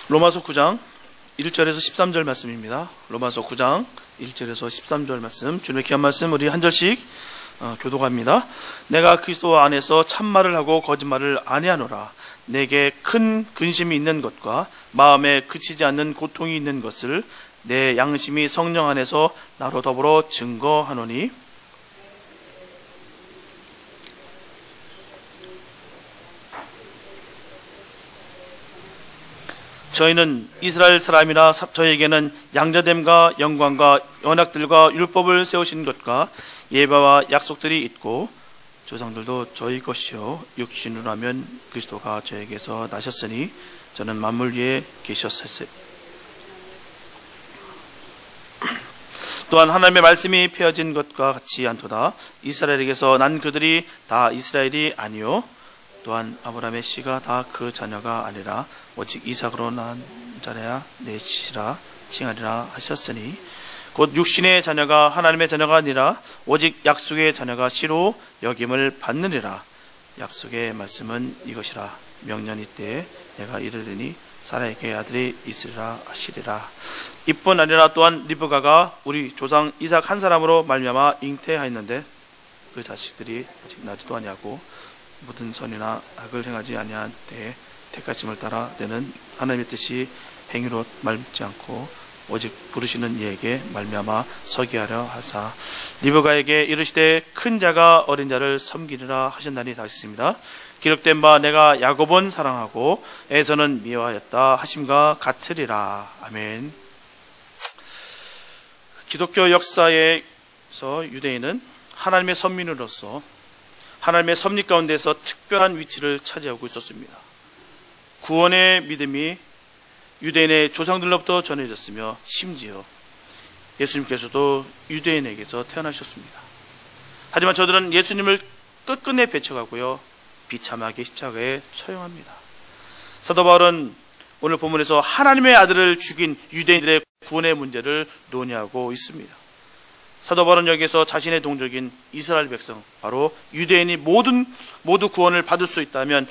로마서 9장 1절에서 13절 말씀입니다. 로마서 9장 1절에서 13절 말씀, 주님의 귀한 말씀 우리 한 절씩 교독합니다. 내가 그리스도 안에서 참말을 하고 거짓말을 아니하노라. 내게 큰 근심이 있는 것과 마음에 그치지 않는 고통이 있는 것을 내 양심이 성령 안에서 나로 더불어 증거하노니, 저희는 이스라엘 사람이라 저희에게는 양자됨과 영광과 언약들과 율법을 세우신 것과 예배와 약속들이 있고, 조상들도 저희 것이요 육신으로 하면 그리스도가 저에게서 나셨으니 저는 만물 위에 계셨으니, 또한 하나님의 말씀이 폐어진 것과 같이 않도다. 이스라엘에게서 난 그들이 다 이스라엘이 아니요 또한 아브라함의 씨가 다 그 자녀가 아니라 오직 이삭으로 난 자라야 내 씨라 칭하리라 하셨으니, 곧 육신의 자녀가 하나님의 자녀가 아니라 오직 약속의 자녀가 씨로 여김을 받느니라. 약속의 말씀은 이것이라. 명년 이때에 내가 이르리니 사라에게 아들이 있으리라 하시리라. 이뿐 아니라 또한 리브가가 우리 조상 이삭 한 사람으로 말미암아 잉태하였는데 그 자식들이 아직 나지도 아니하고 모든 선이나 악을 행하지 아니한 때에 택하심을 따라 내는 하나님의 뜻이 행위로 말지 않고 오직 부르시는 이에게 말미암아 서게 하려 하사 리브가에게 이르시되 큰 자가 어린 자를 섬기리라 하셨나니. 다시 있습니다. 기록된 바 내가 야곱은 사랑하고 에서는 미워하였다 하심과 같으리라. 아멘. 기독교 역사에서 유대인은 하나님의 선민으로서 하나님의 섭리 가운데서 특별한 위치를 차지하고 있었습니다. 구원의 믿음이 유대인의 조상들로부터 전해졌으며 심지어 예수님께서도 유대인에게서 태어나셨습니다. 하지만 저들은 예수님을 끝끝내 배척하고요 비참하게 십자가에 처형합니다. 사도 바울은 오늘 본문에서 하나님의 아들을 죽인 유대인들의 구원의 문제를 논의하고 있습니다. 사도 바울은 여기에서 자신의 동족인 이스라엘 백성, 바로 유대인이 모두 구원을 받을 수 있다면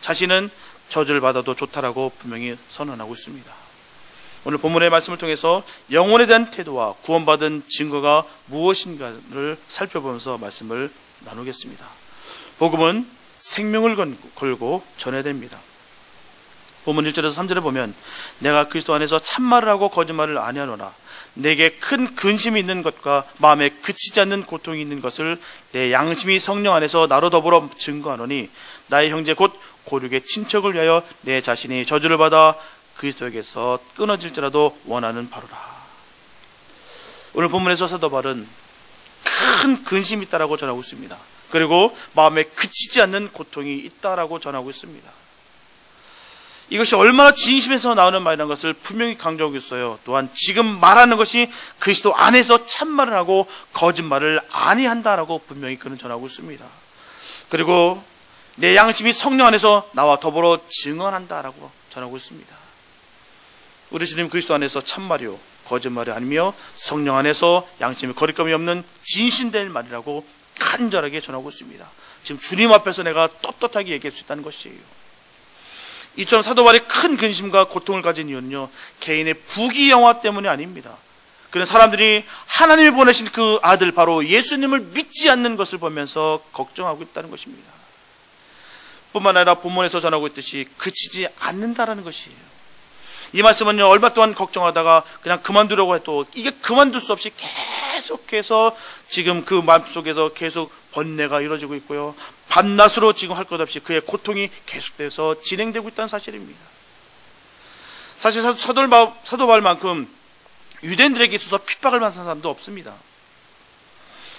자신은 저주를 받아도 좋다라고 분명히 선언하고 있습니다. 오늘 본문의 말씀을 통해서 영혼에 대한 태도와 구원받은 증거가 무엇인가를 살펴보면서 말씀을 나누겠습니다. 복음은 생명을 걸고 전해야 됩니다. 본문 1절에서 3절에 보면 내가 그리스도 안에서 참말을 하고 거짓말을 아니하노라. 내게 큰 근심이 있는 것과 마음에 그치지 않는 고통이 있는 것을 내 양심이 성령 안에서 나로 더불어 증거하노니, 나의 형제 곧 고륙의 친척을 위하여 내 자신이 저주를 받아 그리스도에게서 끊어질지라도 원하는 바로라. 오늘 본문에서 사도 바울은 큰 근심이 있다라고 전하고 있습니다. 그리고 마음에 그치지 않는 고통이 있다라고 전하고 있습니다. 이것이 얼마나 진심에서 나오는 말이라는 것을 분명히 강조하고 있어요. 또한 지금 말하는 것이 그리스도 안에서 참말을 하고 거짓말을 아니한다라고 분명히 그는 전하고 있습니다. 그리고 내 양심이 성령 안에서 나와 더불어 증언한다라고 전하고 있습니다. 우리 주님 그리스도 안에서 참말이요 거짓말이 아니며 성령 안에서 양심이 거리감이 없는 진실된 말이라고 간절하게 전하고 있습니다. 지금 주님 앞에서 내가 떳떳하게 얘기할 수 있다는 것이에요. 이처럼 사도 바울이 큰 근심과 고통을 가진 이유는요, 개인의 부귀영화 때문이 아닙니다. 그런 사람들이 하나님이 보내신 그 아들 바로 예수님을 믿지 않는 것을 보면서 걱정하고 있다는 것입니다. 뿐만 아니라 본문에서 전하고 있듯이 그치지 않는다라는 것이에요. 이 말씀은요, 얼마 동안 걱정하다가 그냥 그만두려고 해도 이게 그만둘 수 없이 계속해서 지금 그 마음속에서 계속 번뇌가 이루어지고 있고요, 밤낮으로 지금 할 것 없이 그의 고통이 계속돼서 진행되고 있다는 사실입니다. 사실 사도 바울만큼 유대인들에게 있어서 핍박을 받은 사람도 없습니다.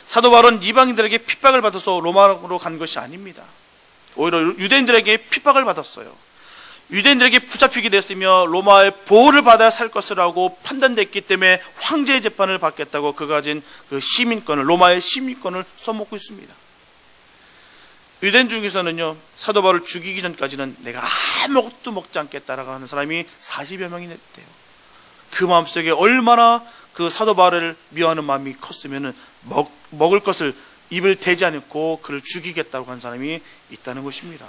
사도 바울은 이방인들에게 핍박을 받아서 로마로 간 것이 아닙니다. 오히려 유대인들에게 핍박을 받았어요. 유대인들에게 붙잡히게 됐으며 로마의 보호를 받아야 살 것이라고 판단됐기 때문에 황제의 재판을 받겠다고 그가 가진 그 시민권을, 로마의 시민권을 써먹고 있습니다. 유대인 중에서는요, 사도 바울을 죽이기 전까지는 내가 아무것도 먹지 않겠다라고 하는 사람이 40여 명이 됐대요. 그 마음속에 얼마나 그 사도 바울을 미워하는 마음이 컸으면 먹을 것을 입을 대지 않고 그를 죽이겠다고 한 사람이 있다는 것입니다.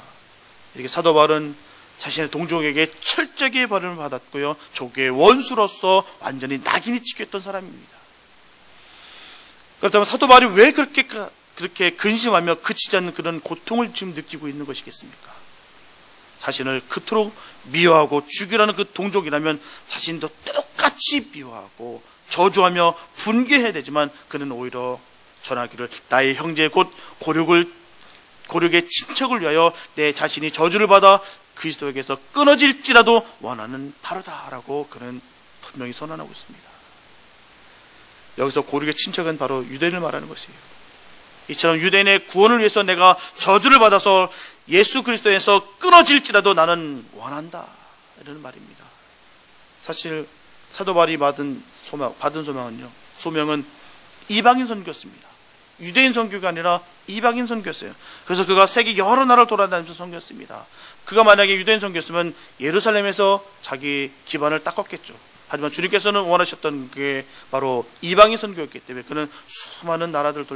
이렇게 사도 바울은 자신의 동족에게 철저하게 벌을 받았고요, 조교의 원수로서 완전히 낙인이 찍혔던 사람입니다. 그렇다면 사도 바울이 왜 그렇게 근심하며 그치지 않는 그런 고통을 지금 느끼고 있는 것이겠습니까? 자신을 그토록 미워하고 죽이라는 그 동족이라면 자신도 똑같이 미워하고 저주하며 분개해야 되지만, 그는 오히려 전하기를 나의 형제 곧 고륙의 친척을 위하여 내 자신이 저주를 받아 그리스도에게서 끊어질지라도 원하는 바로다라고 그는 분명히 선언하고 있습니다. 여기서 고륙의 친척은 바로 유대인을 말하는 것이에요. 이처럼 유대인의 구원을 위해서 내가 저주를 받아서 예수 그리스도에서 끊어질지라도 나는 원한다, 이런 말입니다. 사실 사도 바울이 받은 소명은 이방인 선교였습니다. 유대인 선교가 아니라 이방인 선교였어요. 그래서 그가 세계 여러 나라를 돌아다니면서 선교했습니다. 그가 만약에 유대인 선교였으면 예루살렘에서 자기 기반을 닦았겠죠. 하지만 주님께서는 원하셨던 게 바로 이방인 선교였기 때문에 그는 수많은 나라들을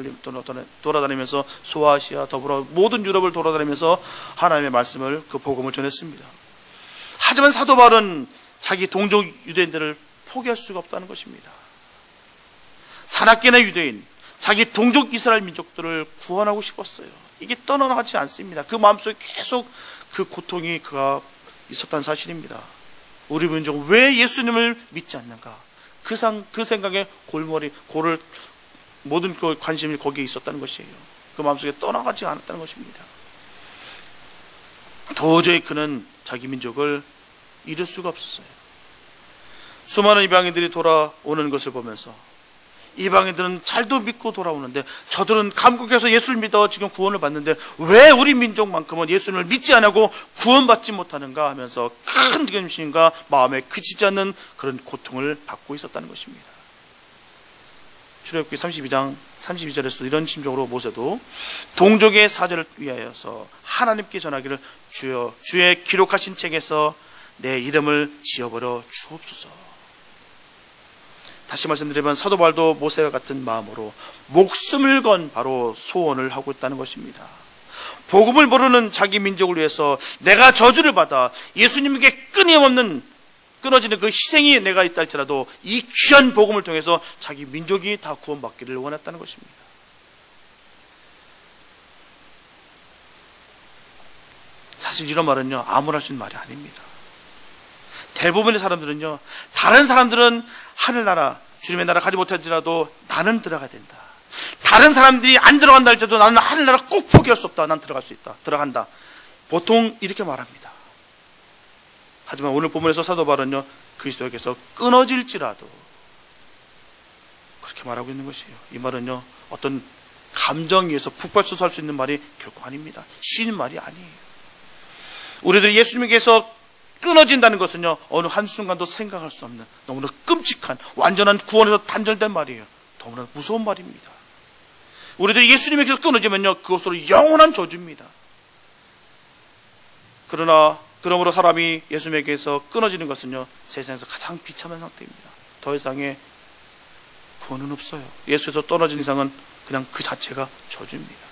돌아다니면서 소아시아 더불어 모든 유럽을 돌아다니면서 하나님의 말씀을, 그 복음을 전했습니다. 하지만 사도 바울은 자기 동족 유대인들을 포기할 수가 없다는 것입니다. 자나깨나 유대인, 자기 동족 이스라엘 민족들을 구원하고 싶었어요. 이게 떠나가지 않습니다. 그 마음속에 계속 그 고통이 그가 있었다는 사실입니다. 우리 민족은 왜 예수님을 믿지 않는가? 그 생각에 모든 관심이 거기에 있었다는 것이에요. 그 마음속에 떠나가지 않았다는 것입니다. 도저히 그는 자기 민족을 잃을 수가 없었어요. 수많은 이방인들이 돌아오는 것을 보면서 이방인들은 잘도 믿고 돌아오는데 저들은 감옥에서 예수를 믿어 지금 구원을 받는데 왜 우리 민족만큼은 예수님을 믿지 않고 구원받지 못하는가 하면서 큰 근심과 마음에 그치지 않는 그런 고통을 받고 있었다는 것입니다. 출애굽기 32장 32절에서 이런 심정으로 모세도 동족의 사절을 위하여서 하나님께 전하기를 주여 주의 기록하신 책에서 내 이름을 지어버려 주옵소서. 다시 말씀드리면 사도 바울도 모세와 같은 마음으로 목숨을 건 바로 소원을 하고 있다는 것입니다. 복음을 모르는 자기 민족을 위해서 내가 저주를 받아 예수님께 끊어지는 그 희생이 내가 있다 할지라도 이 귀한 복음을 통해서 자기 민족이 다 구원받기를 원했다는 것입니다. 사실 이런 말은요, 아무나 할 수 있는 말이 아닙니다. 대부분의 사람들은요, 다른 사람들은 하늘나라, 주님의 나라 가지 못할지라도 나는 들어가야 된다. 다른 사람들이 안 들어간다 할지라도 나는 하늘나라 꼭 포기할 수 없다. 난 들어갈 수 있다. 들어간다. 보통 이렇게 말합니다. 하지만 오늘 본문에서 사도 바울은요, 그리스도에게서 끊어질지라도 그렇게 말하고 있는 것이에요. 이 말은요, 어떤 감정에 의해서 북받쳐서 할 수 있는 말이 결코 아닙니다. 쉬운 말이 아니에요. 우리들이 예수님에게서 끊어진다는 것은요, 어느 한순간도 생각할 수 없는 너무나 끔찍한 완전한 구원에서 단절된 말이에요. 너무나 무서운 말입니다. 우리들이 예수님에게서 끊어지면요, 그것으로 영원한 저주입니다. 그러므로 사람이 예수님에게서 끊어지는 것은요, 세상에서 가장 비참한 상태입니다. 더 이상의 구원은 없어요. 예수에서 떨어진 이상은 그냥 그 자체가 저주입니다.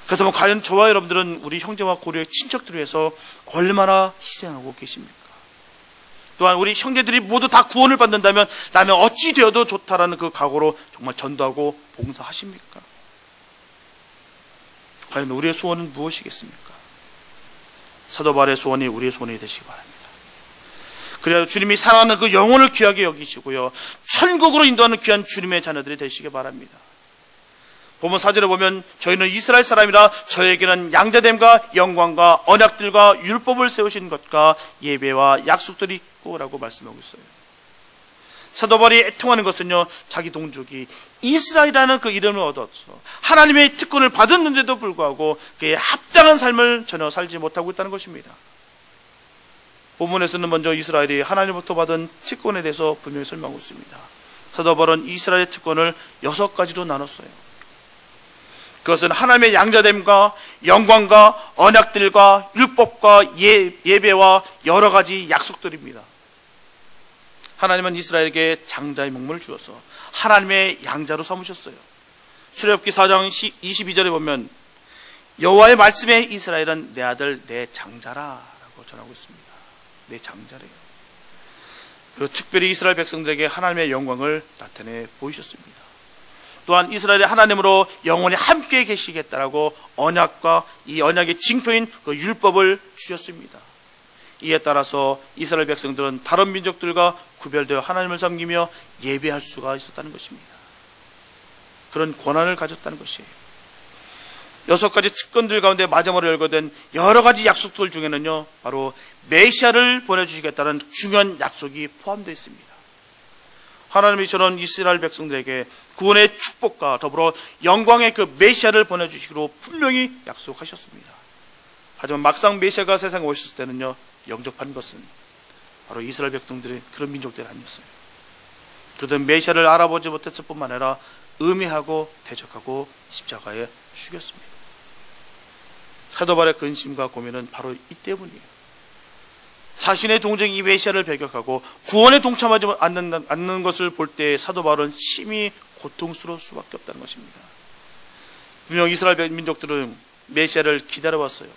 그렇다면 과연 저와 여러분들은 우리 형제와 고려의 친척들을 위해서 얼마나 희생하고 계십니까? 또한 우리 형제들이 모두 다 구원을 받는다면 나는 어찌 되어도 좋다라는 그 각오로 정말 전도하고 봉사하십니까? 과연 우리의 소원은 무엇이겠습니까? 사도 바울의 소원이 우리의 소원이 되시기 바랍니다. 그래야 주님이 사랑하는 그 영혼을 귀하게 여기시고요, 천국으로 인도하는 귀한 주님의 자녀들이 되시기 바랍니다. 본문 4절에 보면 저희는 이스라엘 사람이라 저에게는 양자됨과 영광과 언약들과 율법을 세우신 것과 예배와 약속들이 있고 라고 말씀하고 있어요. 사도 바울이 애통하는 것은요, 자기 동족이 이스라엘이라는 그 이름을 얻어서 하나님의 특권을 받았는데도 불구하고 그에 합당한 삶을 전혀 살지 못하고 있다는 것입니다. 본문에서는 먼저 이스라엘이 하나님부터 받은 특권에 대해서 분명히 설명하고 있습니다. 사도 바울은 이스라엘의 특권을 6가지로 나눴어요. 그것은 하나님의 양자됨과 영광과 언약들과 율법과 예배와 여러 가지 약속들입니다. 하나님은 이스라엘에게 장자의 명분을 주어서 하나님의 양자로 삼으셨어요. 출애굽기 4장 22절에 보면 여호와의 말씀에 이스라엘은 내 아들 내 장자라 라고 전하고 있습니다. 내 장자래요. 그리고 특별히 이스라엘 백성들에게 하나님의 영광을 나타내 보이셨습니다. 또한 이스라엘의 하나님으로 영원히 함께 계시겠다라고 언약과 이 언약의 징표인 그 율법을 주셨습니다. 이에 따라서 이스라엘 백성들은 다른 민족들과 구별되어 하나님을 섬기며 예배할 수가 있었다는 것입니다. 그런 권한을 가졌다는 것이에요. 6가지 특권들 가운데 마지막으로 열거된 여러 가지 약속들 중에는요, 바로 메시아를 보내주시겠다는 중요한 약속이 포함되어 있습니다. 하나님이 저는 이스라엘 백성들에게 구원의 축복과 더불어 영광의 그 메시아를 보내주시기로 분명히 약속하셨습니다. 하지만 막상 메시아가 세상에 오셨을 때는요, 영접한 것은 바로 이스라엘 백성들의 그런 민족들이 아니었어요. 그들 메시아를 알아보지 못했을 뿐만 아니라 음해하고 대적하고 십자가에 죽였습니다. 사도 바울의 근심과 고민은 바로 이 때문이에요. 자신의 동정이 메시아를 배격하고 구원에 동참하지 않는 것을 볼 때 사도 바울은 심히 고통스러울 수밖에 없다는 것입니다. 분명 이스라엘 민족들은 메시아를 기다려왔어요.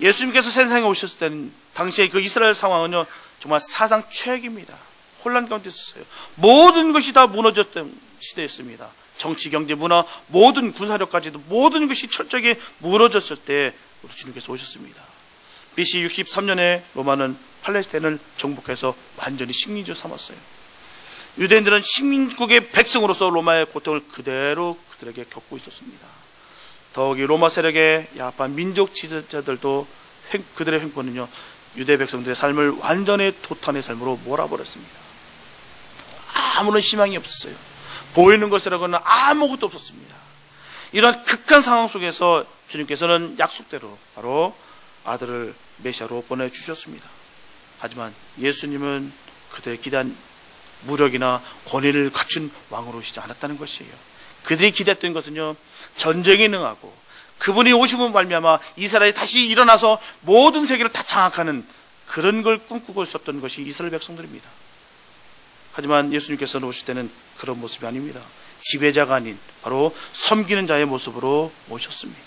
예수님께서 세상에 오셨을 때는 당시에 그 이스라엘 상황은요, 정말 사상 최악입니다. 혼란 가운데 있었어요. 모든 것이 다 무너졌던 시대였습니다. 정치, 경제, 문화, 모든 군사력까지도 모든 것이 철저하게 무너졌을 때 우리 주님께서 오셨습니다. BC 63년에 로마는 팔레스타인을 정복해서 완전히 식민지로 삼았어요. 유대인들은 식민국의 백성으로서 로마의 고통을 그대로 그들에게 겪고 있었습니다. 더욱이 로마 세력의 야합한 민족 지도자들도 그들의 횡포는요, 유대 백성들의 삶을 완전히 도탄의 삶으로 몰아버렸습니다. 아무런 희망이 없었어요. 보이는 것이라고는 아무것도 없었습니다. 이런 극한 상황 속에서 주님께서는 약속대로 바로 아들을 메시아로 보내주셨습니다. 하지만 예수님은 그들의 기대한 무력이나 권위를 갖춘 왕으로 오시지 않았다는 것이에요. 그들이 기대했던 것은요, 전쟁에 능하고 그분이 오심으로 말미암아 이스라엘이 다시 일어나서 모든 세계를 다 장악하는 그런 걸 꿈꾸고 있었던 것이 이스라엘 백성들입니다. 하지만 예수님께서는 오실 때는 그런 모습이 아닙니다. 지배자가 아닌 바로 섬기는 자의 모습으로 오셨습니다.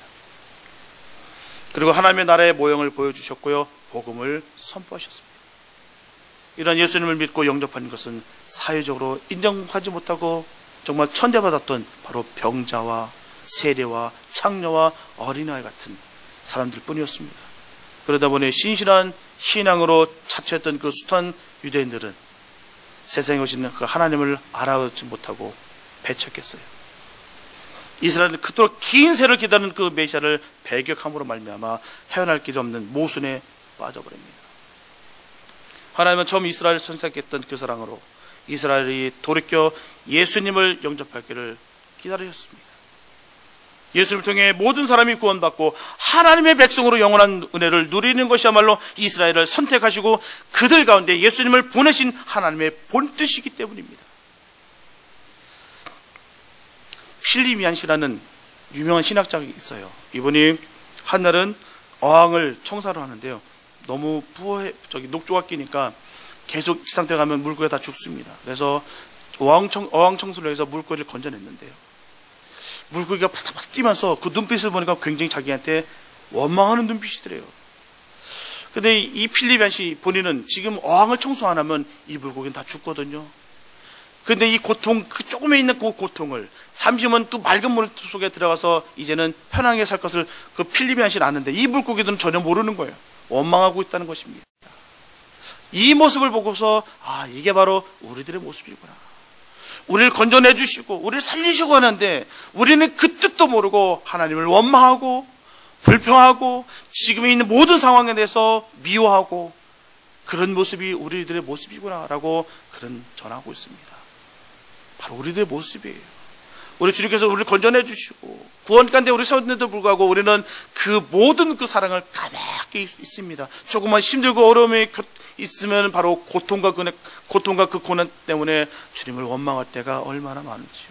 그리고 하나님의 나라의 모형을 보여주셨고요, 복음을 선포하셨습니다. 이런 예수님을 믿고 영접한 것은 사회적으로 인정하지 못하고 정말 천대받았던 바로 병자와 세례와 창녀와 어린아이 같은 사람들 뿐이었습니다. 그러다 보니 신실한 신앙으로 자처했던 그 숱한 유대인들은 세상에 오시는 그 하나님을 알아보지 못하고 배척했어요. 이스라엘은 그토록 긴 세를 기다리는 그 메시아를 배격함으로 말미암아 헤어날 길이 없는 모순에 빠져버립니다. 하나님은 처음 이스라엘을 선택했던 그 사랑으로 이스라엘이 돌이켜 예수님을 영접하기를 기다리셨습니다. 예수님을 통해 모든 사람이 구원받고 하나님의 백성으로 영원한 은혜를 누리는 것이야말로 이스라엘을 선택하시고 그들 가운데 예수님을 보내신 하나님의 본뜻이기 때문입니다. 필리미안 씨라는 유명한 신학자가 있어요. 이분이 한날은 어항을 청소를 하는데요, 너무 녹조가 끼니까 계속 이 상태에 가면 물고기가 다 죽습니다. 그래서 어항 청소를 해서 물고기를 건져냈는데요, 물고기가 파닥파닥 뛰면서 그 눈빛을 보니까 굉장히 자기한테 원망하는 눈빛이더래요. 근데 이 필리미안 씨 본인은 지금 어항을 청소 안 하면 이 물고기는 다 죽거든요. 근데 이 고통, 그 조금에 있는 그 고통을 잠시만 또 맑은 물 속에 들어가서 이제는 편하게 살 것을 그 필리미안 씨는 아는데 이 물고기들은 전혀 모르는 거예요. 원망하고 있다는 것입니다. 이 모습을 보고서 이게 바로 우리들의 모습이구나. 우리를 건져내 주시고 우리를 살리시고 하는데 우리는 그 뜻도 모르고 하나님을 원망하고 불평하고 지금 있는 모든 상황에 대해서 미워하고 그런 모습이 우리들의 모습이구나 라고 그런 전하고 있습니다. 바로 우리들의 모습이에요. 우리 주님께서 우리를 건져내 주시고 구원 가운데 우리 세웠는데도 불구하고 우리는 그 모든 그 사랑을 까맣게 있습니다. 조금만 힘들고 어려움이 있으면 바로 고통과 그 고난 때문에 주님을 원망할 때가 얼마나 많은지요.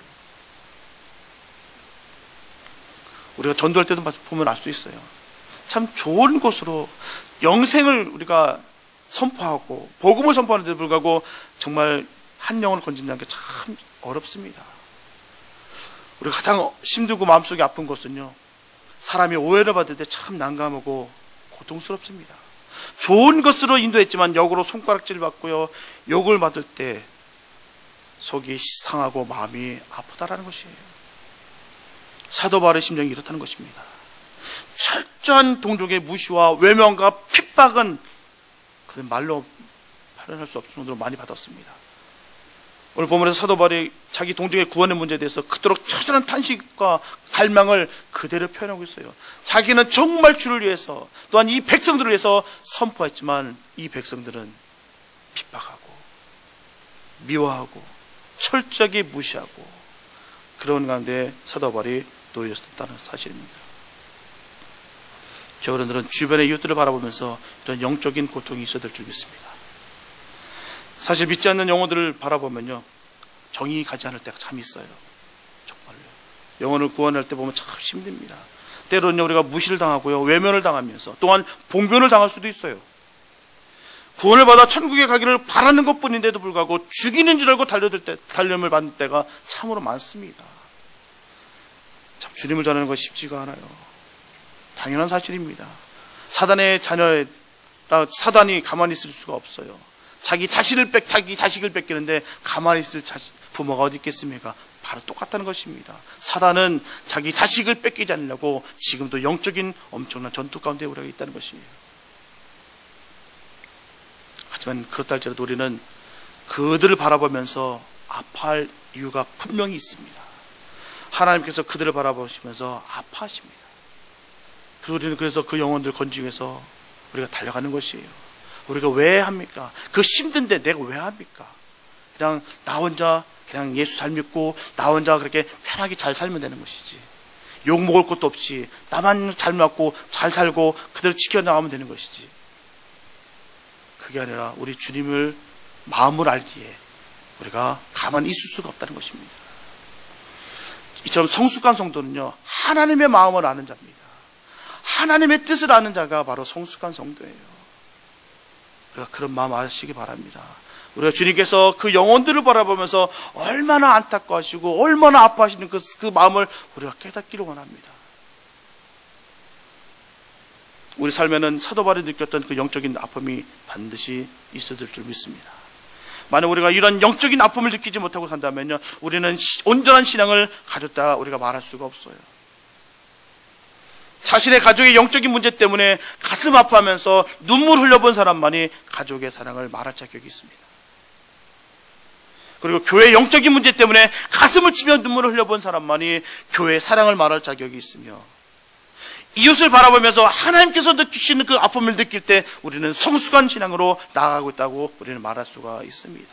우리가 전도할 때도 보면 알 수 있어요. 참 좋은 곳으로 영생을 우리가 선포하고 복음을 선포하는데도 불구하고 정말 한 영혼을 건진다는 게 참 어렵습니다. 우리가 가장 힘들고 마음속이 아픈 것은요, 사람이 오해를 받을 때 참 난감하고 고통스럽습니다. 좋은 것으로 인도했지만 역으로 손가락질 받고요, 욕을 받을 때 속이 상하고 마음이 아프다라는 것이에요. 사도 바울의 심정이 이렇다는 것입니다. 철저한 동족의 무시와 외면과 핍박은 그는 말로 표현할 수 없을 정도로 많이 받았습니다. 오늘 본문에서 사도 바울이 자기 동족의 구원의 문제에 대해서 그토록 처절한 탄식과 갈망을 그대로 표현하고 있어요. 자기는 정말 주를 위해서, 또한 이 백성들을 위해서 선포했지만 이 백성들은 핍박하고 미워하고 철저하게 무시하고 그런 가운데 사도 바울이 놓여졌다는 사실입니다. 저 어른들은 주변의 이웃들을 바라보면서 이런 영적인 고통이 있어야 될 줄 믿습니다. 사실 믿지 않는 영혼들을 바라보면요, 정이 가지 않을 때가 참 있어요. 정말로 영혼을 구원할 때 보면 참 힘듭니다. 때로는 우리가 무시를 당하고요, 외면을 당하면서 또한 봉변을 당할 수도 있어요. 구원을 받아 천국에 가기를 바라는 것뿐인데도 불구하고 죽이는 줄 알고 달려움을 받는 때가 참으로 많습니다. 참 주님을 전하는 것이 쉽지가 않아요. 당연한 사실입니다. 사단의 자녀라 사단이 가만히 있을 수가 없어요. 자기 자식을 뺏기는데 가만히 있을 부모가 어디 있겠습니까? 바로 똑같다는 것입니다. 사단은 자기 자식을 뺏기지 않으려고 지금도 영적인 엄청난 전투 가운데 우리가 있다는 것이에요. 하지만 그렇다 할지라도 우리는 그들을 바라보면서 아파할 이유가 분명히 있습니다. 하나님께서 그들을 바라보시면서 아파하십니다. 우리는 그래서 그 영혼들 건지기 위해서 우리가 달려가는 것이에요. 우리가 왜 합니까? 그 힘든데 내가 왜 합니까? 그냥 나 혼자 그냥 예수 잘 믿고 나 혼자 그렇게 편하게 잘 살면 되는 것이지, 욕 먹을 것도 없이 나만 잘 맞고 잘 살고 그대로 지켜나가면 되는 것이지, 그게 아니라 우리 주님을 마음을 알기에 우리가 가만히 있을 수가 없다는 것입니다. 이처럼 성숙한 성도는요, 하나님의 마음을 아는 자입니다. 하나님의 뜻을 아는 자가 바로 성숙한 성도예요. 우리가 그런 마음 아시기 바랍니다. 우리가 주님께서 그 영혼들을 바라보면서 얼마나 안타까워하시고 얼마나 아파하시는 그 마음을 우리가 깨닫기를 원합니다. 우리 삶에는 사도 바울이 느꼈던 그 영적인 아픔이 반드시 있어야 될 줄 믿습니다. 만약 우리가 이런 영적인 아픔을 느끼지 못하고 산다면요, 우리는 온전한 신앙을 가졌다 우리가 말할 수가 없어요. 자신의 가족의 영적인 문제 때문에 가슴 아파하면서 눈물 흘려본 사람만이 가족의 사랑을 말할 자격이 있습니다. 그리고 교회의 영적인 문제 때문에 가슴을 치며 눈물을 흘려본 사람만이 교회의 사랑을 말할 자격이 있으며, 이웃을 바라보면서 하나님께서 느끼시는 그 아픔을 느낄 때 우리는 성숙한 신앙으로 나아가고 있다고 우리는 말할 수가 있습니다.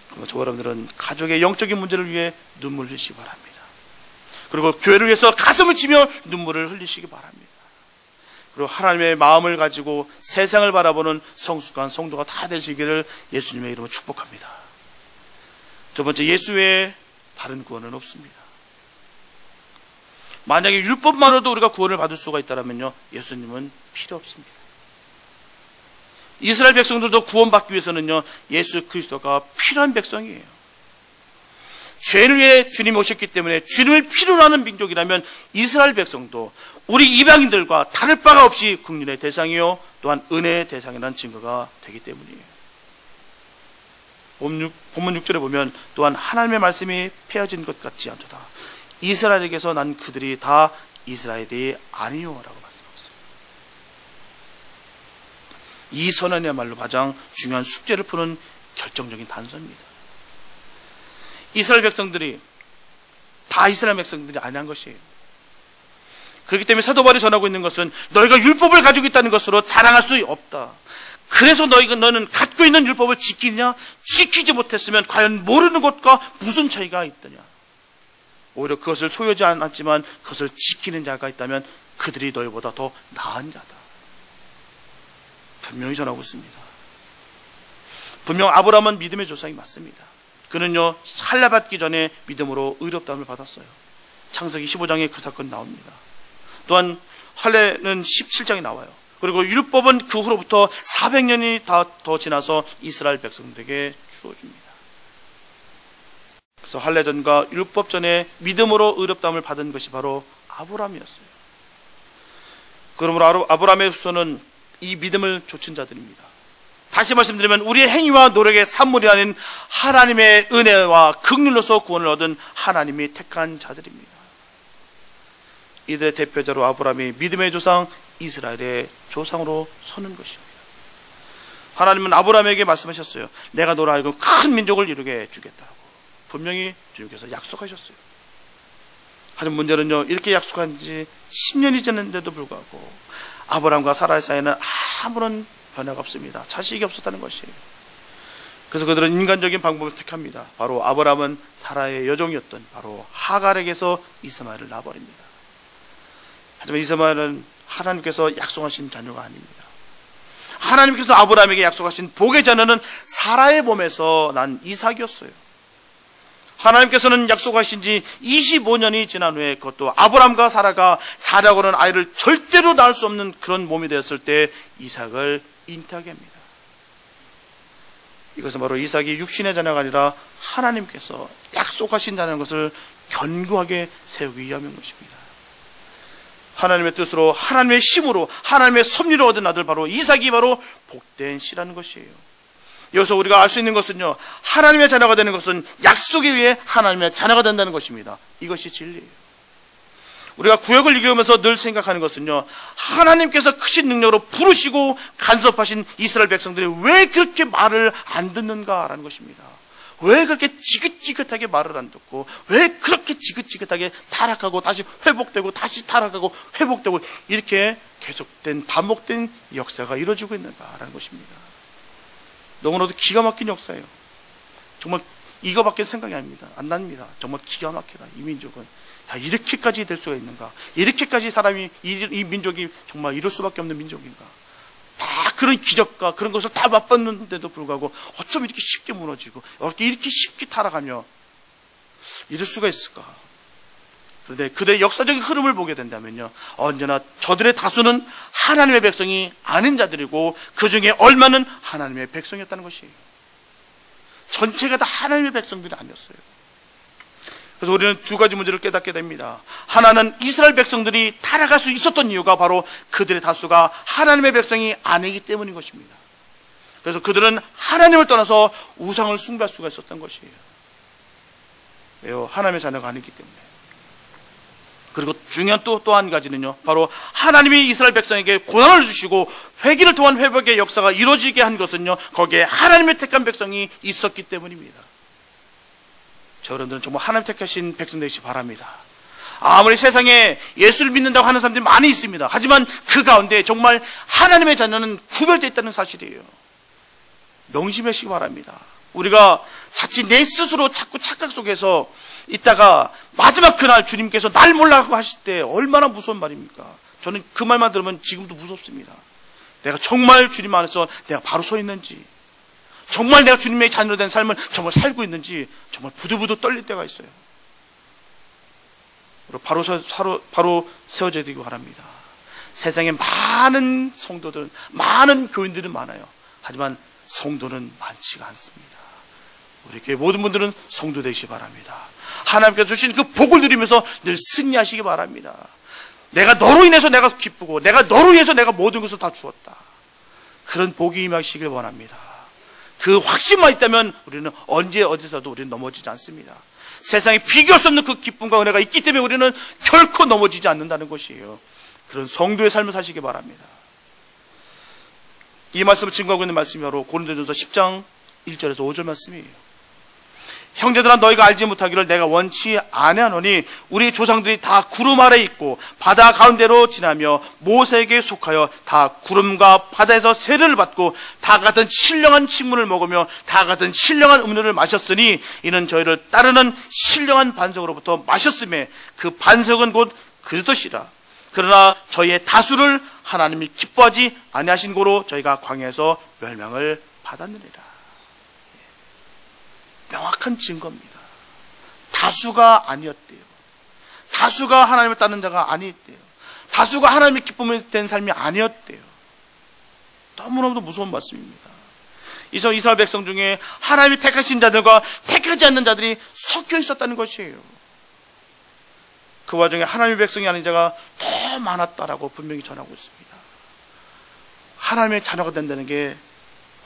그러면 저 여러분들은 가족의 영적인 문제를 위해 눈물 흘리시기 바랍니다. 그리고 교회를 위해서 가슴을 치며 눈물을 흘리시기 바랍니다. 그리고 하나님의 마음을 가지고 세상을 바라보는 성숙한 성도가 다 되시기를 예수님의 이름으로 축복합니다. 두 번째, 예수 외에 다른 구원은 없습니다. 만약에 율법만으로도 우리가 구원을 받을 수가 있다면요, 예수님은 필요 없습니다. 이스라엘 백성들도 구원받기 위해서는요, 예수 그리스도가 필요한 백성이에요. 죄를 위해 주님이 오셨기 때문에 주님을 필요로 하는 민족이라면 이스라엘 백성도 우리 이방인들과 다를 바가 없이 긍휼의 대상이요 또한 은혜의 대상이라는 증거가 되기 때문이에요. 본문 6절에 보면 또한 하나님의 말씀이 폐허진 것 같지 않도다. 이스라엘에게서 난 그들이 다 이스라엘이 아니요 라고 말씀하고 있어요. 이 선언이야말로 가장 중요한 숙제를 푸는 결정적인 단서입니다. 이스라엘 백성들이 다 이스라엘 백성들이 아니한 것이에요. 그렇기 때문에 사도 바울이 전하고 있는 것은 너희가 율법을 가지고 있다는 것으로 자랑할 수 없다. 그래서 너는 갖고 있는 율법을 지키냐? 지키지 못했으면 과연 모르는 것과 무슨 차이가 있더냐? 오히려 그것을 소유하지 않았지만 그것을 지키는 자가 있다면 그들이 너희보다 더 나은 자다. 분명히 전하고 있습니다. 분명 아브라함은 믿음의 조상이 맞습니다. 그는요, 할례받기 전에 믿음으로 의롭다함을 받았어요. 창세기 15장에 그 사건이 나옵니다. 또한 할례는 17장에 나와요. 그리고 율법은 그 후로부터 400년이 더 지나서 이스라엘 백성들에게 주어집니다. 그래서 할례전과 율법 전에 믿음으로 의롭다함을 받은 것이 바로 아브라함이었어요. 그러므로 아브라함의 후손은 이 믿음을 좇은 자들입니다. 다시 말씀드리면 우리의 행위와 노력의 산물이 아닌 하나님의 은혜와 긍휼로서 구원을 얻은 하나님이 택한 자들입니다. 이들의 대표자로 아브라함이 믿음의 조상 이스라엘의 조상으로 서는 것입니다. 하나님은 아브라함에게 말씀하셨어요. 내가 너로 하여금 큰 민족을 이루게 해주겠다고 분명히 주님께서 약속하셨어요. 하지만 문제는요, 이렇게 약속한 지 10년이 지났는데도 불구하고 아브라함과 사라의 사이에는 아무런 변화가 없습니다. 자식이 없었다는 것이에요. 그래서 그들은 인간적인 방법을 택합니다. 바로 아브라함은 사라의 여종이었던 바로 하갈에게서 이스마엘을 낳아버립니다. 하지만 이스마엘은 하나님께서 약속하신 자녀가 아닙니다. 하나님께서 아브라함에게 약속하신 복의 자녀는 사라의 몸에서 난 이삭이었어요. 하나님께서는 약속하신 지 25년이 지난 후에 그것도 아브라함과 사라가 자라고는 아이를 절대로 낳을 수 없는 그런 몸이 되었을 때 이삭을 잉태하게 합니다. 이것은 바로 이삭이 육신의 자녀가 아니라 하나님께서 약속하신 자녀인 것을 견고하게 세우기 위함인 것입니다. 하나님의 뜻으로 하나님의 힘으로 하나님의 섭리를 얻은 아들 바로 이삭이 바로 복된 씨라는 것이에요. 여기서 우리가 알 수 있는 것은요, 하나님의 자녀가 되는 것은 약속에 의해 하나님의 자녀가 된다는 것입니다. 이것이 진리예요. 우리가 구약을 읽으면서 늘 생각하는 것은요, 하나님께서 크신 능력으로 부르시고 간섭하신 이스라엘 백성들이 왜 그렇게 말을 안 듣는가라는 것입니다. 왜 그렇게 지긋지긋하게 말을 안 듣고 왜 그렇게 지긋지긋하게 타락하고 다시 회복되고 다시 타락하고 회복되고 이렇게 계속된 반복된 역사가 이루어지고 있는가라는 것입니다. 너무나도 기가 막힌 역사예요. 정말 이거밖에 생각이 안 납니다. 정말 기가 막히다. 이 민족은 이렇게까지 될 수가 있는가, 이렇게까지 사람이 이 민족이 정말 이럴 수밖에 없는 민족인가. 다 그런 기적과 그런 것을 다 맛봤는데도 불구하고 어쩜 이렇게 쉽게 무너지고 이렇게 쉽게 타락하며 이럴 수가 있을까. 그런데 그들의 역사적인 흐름을 보게 된다면요, 언제나 저들의 다수는 하나님의 백성이 아닌 자들이고 그 중에 얼마는 하나님의 백성이었다는 것이에요. 전체가 다 하나님의 백성들이 아니었어요. 그래서 우리는 두 가지 문제를 깨닫게 됩니다. 하나는 이스라엘 백성들이 타락할 수 있었던 이유가 바로 그들의 다수가 하나님의 백성이 아니기 때문인 것입니다. 그래서 그들은 하나님을 떠나서 우상을 숭배할 수가 있었던 것이에요. 왜요? 하나님의 자녀가 아니기 때문에. 그리고 중요한 또 한 가지는요, 바로 하나님이 이스라엘 백성에게 고난을 주시고 회개를 통한 회복의 역사가 이루어지게 한 것은요, 거기에 하나님의 택한 백성이 있었기 때문입니다. 여러분들은 정말 하나님 택하신 백성 되시기 바랍니다. 아무리 세상에 예수를 믿는다고 하는 사람들이 많이 있습니다. 하지만 그 가운데 정말 하나님의 자녀는 구별되어 있다는 사실이에요. 명심하시기 바랍니다. 우리가 자칫 내 스스로 자꾸 착각 속에서 있다가 마지막 그날 주님께서 날 몰라고 하실 때 얼마나 무서운 말입니까? 저는 그 말만 들으면 지금도 무섭습니다. 내가 정말 주님 안에서 내가 바로 서 있는지, 정말 내가 주님의 자녀로 된 삶을 정말 살고 있는지 정말 부들부들 떨릴 때가 있어요. 바로 세워져야 되기 바랍니다. 세상에 많은 성도들, 많은 교인들은 많아요. 하지만 성도는 많지가 않습니다. 우리 교회 모든 분들은 성도 되시기 바랍니다. 하나님께서 주신 그 복을 누리면서 늘 승리하시기 바랍니다. 내가 너로 인해서 내가 기쁘고 내가 너로 인해서 내가 모든 것을 다 주었다. 그런 복이 임하시길 원합니다. 그 확신만 있다면 우리는 언제 어디서도 우리는 넘어지지 않습니다. 세상에 비교할 수 없는 그 기쁨과 은혜가 있기 때문에 우리는 결코 넘어지지 않는다는 것이에요. 그런 성도의 삶을 사시기 바랍니다. 이 말씀을 증거하고 있는 말씀이 바로 고린도전서 10장 1절에서 5절 말씀이에요. 형제들아, 너희가 알지 못하기를 내가 원치 아니하노니 우리 조상들이 다 구름 아래 있고 바다 가운데로 지나며 모세에게 속하여 다 구름과 바다에서 세례를 받고 다 같은 신령한 식물을 먹으며 다 같은 신령한 음료를 마셨으니 이는 저희를 따르는 신령한 반석으로부터 마셨음에 그 반석은 곧 그리스도시라. 그러나 저희의 다수를 하나님이 기뻐하지 아니하신 고로 저희가 광야에서 멸망을 받았느니라. 명확한 증거입니다. 다수가 아니었대요. 다수가 하나님을 따르는 자가 아니었대요. 다수가 하나님의 기쁨을 된 삶이 아니었대요. 너무너무 무서운 말씀입니다. 이스라엘 백성 중에 하나님이 택하신 자들과 택하지 않는 자들이 섞여 있었다는 것이에요. 그 와중에 하나님의 백성이 아닌 자가 더 많았다라고 분명히 전하고 있습니다. 하나님의 자녀가 된다는 게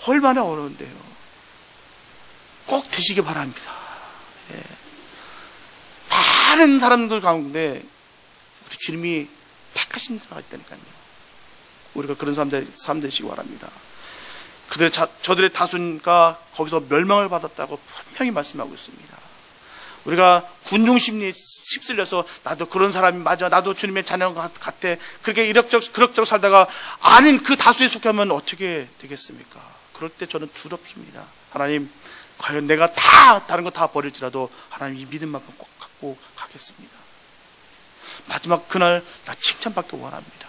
얼마나 어려운데요. 꼭 되시기 바랍니다. 예. 많은 사람들 가운데 우리 주님이 택하신 자가 있다니까요. 우리가 그런 사람 되시기 바랍니다. 저들의 다수가 거기서 멸망을 받았다고 분명히 말씀하고 있습니다. 우리가 군중 심리에 휩쓸려서 나도 그런 사람이 맞아, 나도 주님의 자녀 같아, 그렇게 그럭저럭 살다가 아닌 그 다수에 속하면 어떻게 되겠습니까? 그럴 때 저는 두렵습니다. 하나님, 과연 내가 다른 거 다 버릴지라도 하나님 이 믿음만큼 꼭 갖고 가겠습니다. 마지막 그날 나 칭찬받기 원합니다.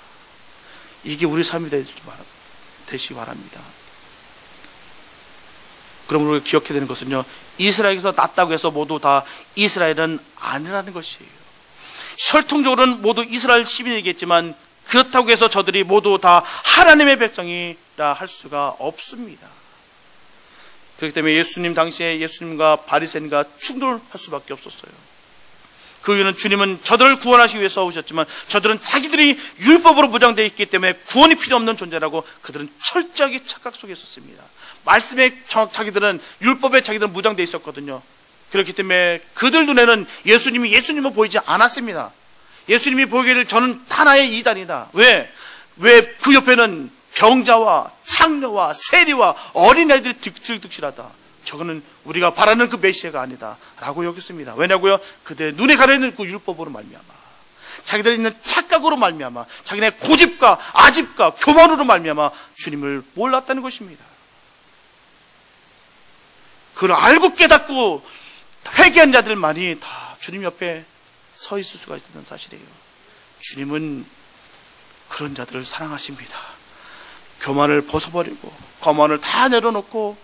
이게 우리 삶이 되시기 바랍니다. 그러므로 기억해야 되는 것은요, 이스라엘에서 났다고 해서 모두 다 이스라엘은 아니라는 것이에요. 혈통적으로는 모두 이스라엘 시민이겠지만 그렇다고 해서 저들이 모두 다 하나님의 백성이라 할 수가 없습니다. 그렇기 때문에 예수님 당시에 예수님과 바리새인과 충돌할 수밖에 없었어요. 그 이유는 주님은 저들을 구원하시기 위해서 오셨지만 저들은 자기들이 율법으로 무장되어 있기 때문에 구원이 필요 없는 존재라고 그들은 철저하게 착각 속에 있었습니다. 말씀에 자기들은 율법에 자기들은 무장되어 있었거든요. 그렇기 때문에 그들 눈에는 예수님은 보이지 않았습니다. 예수님이 보기를 저는 하나의 이단이다. 왜 그 옆에는 병자와 창녀와 세리와 어린아이들이 득실득실하다. 저거는 우리가 바라는 그 메시아가 아니다 라고 여겼습니다. 왜냐고요? 그들의 눈에 가려있는 그 율법으로 말미암아, 자기들이 있는 착각으로 말미암아, 자기네 고집과 아집과 교만으로 말미암아 주님을 몰랐다는 것입니다. 그걸 알고 깨닫고 회개한 자들만이 다 주님 옆에 서 있을 수가 있다는 사실이에요. 주님은 그런 자들을 사랑하십니다. 교만을 벗어버리고 거만을 다 내려놓고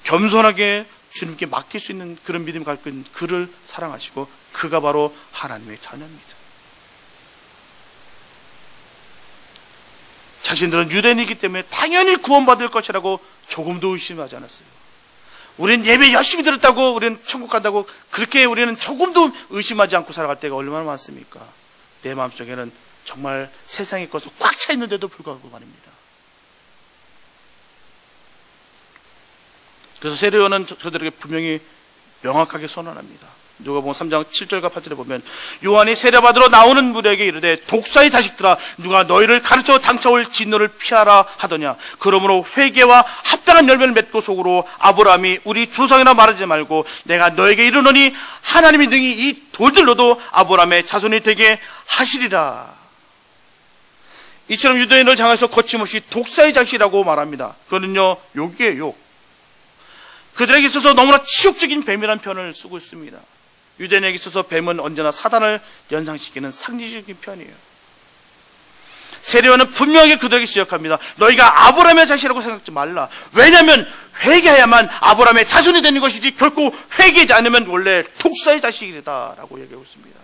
겸손하게 주님께 맡길 수 있는 그런 믿음을 갖고 있는 그를 사랑하시고, 그가 바로 하나님의 자녀입니다. 자신들은 유대인이기 때문에 당연히 구원받을 것이라고 조금도 의심하지 않았어요. 우리는 예배 열심히 들었다고 우리는 천국 간다고 그렇게 우리는 조금도 의심하지 않고 살아갈 때가 얼마나 많습니까? 내 마음속에는 정말 세상의 것으로 꽉 차 있는데도 불구하고 말입니다. 그래서 세례요한은 저들에게 분명히 명확하게 선언합니다. 누가복음 3장 7절과 8절에 보면, 요한이 세례받으러 나오는 무리에게 이르되 독사의 자식들아, 누가 너희를 가르쳐 장차올 진노를 피하라 하더냐. 그러므로 회개와 합당한 열매를 맺고 속으로 아브라함이 우리 조상이라 말하지 말고 내가 너에게 이르노니 하나님이 능히 이 돌들로도 아브라함의 자손이 되게 하시리라. 이처럼 유대인을 향해서 거침없이 독사의 자식이라고 말합니다. 그거는요, 욕이에요, 욕. 그들에게 있어서 너무나 치욕적인 뱀이라는 표현을 쓰고 있습니다. 유대인에게 있어서 뱀은 언제나 사단을 연상시키는 상징적인 표현이에요. 세례요한은 분명하게 그들에게 지적합니다. 너희가 아브라함의 자식이라고 생각하지 말라. 왜냐하면 회개해야만 아브라함의 자손이 되는 것이지 결코 회개하지 않으면 원래 독사의 자식이다 라고 얘기하고 있습니다.